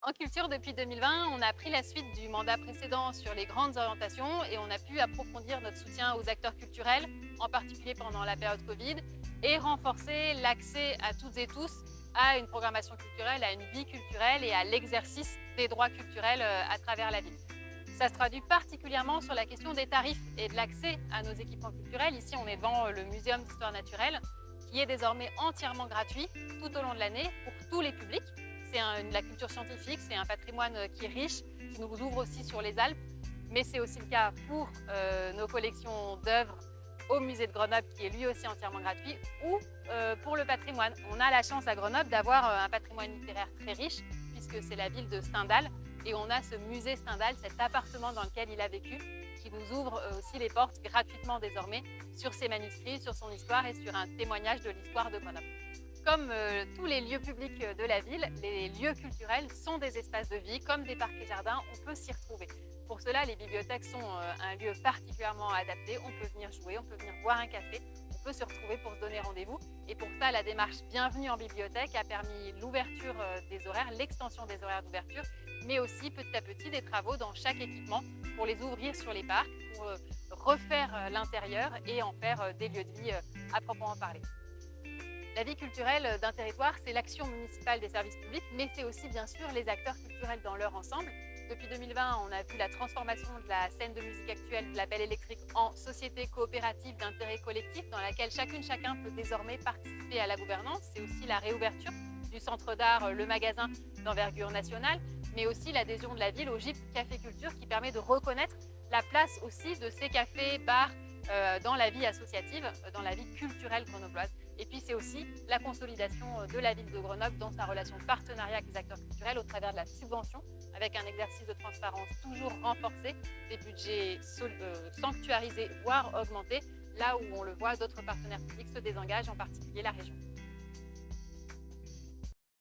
En culture, depuis 2020, on a pris la suite du mandat précédent sur les grandes orientations et on a pu approfondir notre soutien aux acteurs culturels, en particulier pendant la période Covid, et renforcer l'accès à toutes et tous à une programmation culturelle, à une vie culturelle et à l'exercice des droits culturels à travers la ville. Ça se traduit particulièrement sur la question des tarifs et de l'accès à nos équipements culturels. Ici, on est devant le Muséum d'histoire naturelle, qui est désormais entièrement gratuit tout au long de l'année pour tous les publics. C'est la culture scientifique, c'est un patrimoine qui est riche, qui nous ouvre aussi sur les Alpes, mais c'est aussi le cas pour nos collections d'œuvres au musée de Grenoble, qui est lui aussi entièrement gratuit, ou pour le patrimoine. On a la chance à Grenoble d'avoir un patrimoine littéraire très riche, puisque c'est la ville de Stendhal, et on a ce musée Stendhal, cet appartement dans lequel il a vécu, qui nous ouvre aussi les portes gratuitement désormais sur ses manuscrits, sur son histoire et sur un témoignage de l'histoire de Grenoble. Comme tous les lieux publics de la ville, les lieux culturels sont des espaces de vie, comme des parcs et jardins, on peut s'y retrouver. Pour cela, les bibliothèques sont un lieu particulièrement adapté, on peut venir jouer, on peut venir boire un café, on peut se retrouver pour se donner rendez-vous. Et pour ça, la démarche Bienvenue en bibliothèque a permis l'ouverture des horaires, l'extension des horaires d'ouverture, mais aussi petit à petit des travaux dans chaque équipement pour les ouvrir sur les parcs, pour refaire l'intérieur et en faire des lieux de vie à proprement parler. La vie culturelle d'un territoire, c'est l'action municipale des services publics, mais c'est aussi bien sûr les acteurs culturels dans leur ensemble. Depuis 2020, on a vu la transformation de la scène de musique actuelle de la Belle Électrique en société coopérative d'intérêt collectif dans laquelle chacun peut désormais participer à la gouvernance. C'est aussi la réouverture du centre d'art Le Magasin d'envergure nationale, mais aussi l'adhésion de la ville au GIP Café Culture qui permet de reconnaître la place aussi de ces cafés, bars dans la vie associative, dans la vie culturelle grenobloise. Et puis c'est aussi la consolidation de la ville de Grenoble dans sa relation de partenariat avec les acteurs culturels au travers de la subvention, avec un exercice de transparence toujours renforcé, des budgets sanctuarisés, voire augmentés, là où on le voit, d'autres partenaires publics se désengagent, en particulier la région.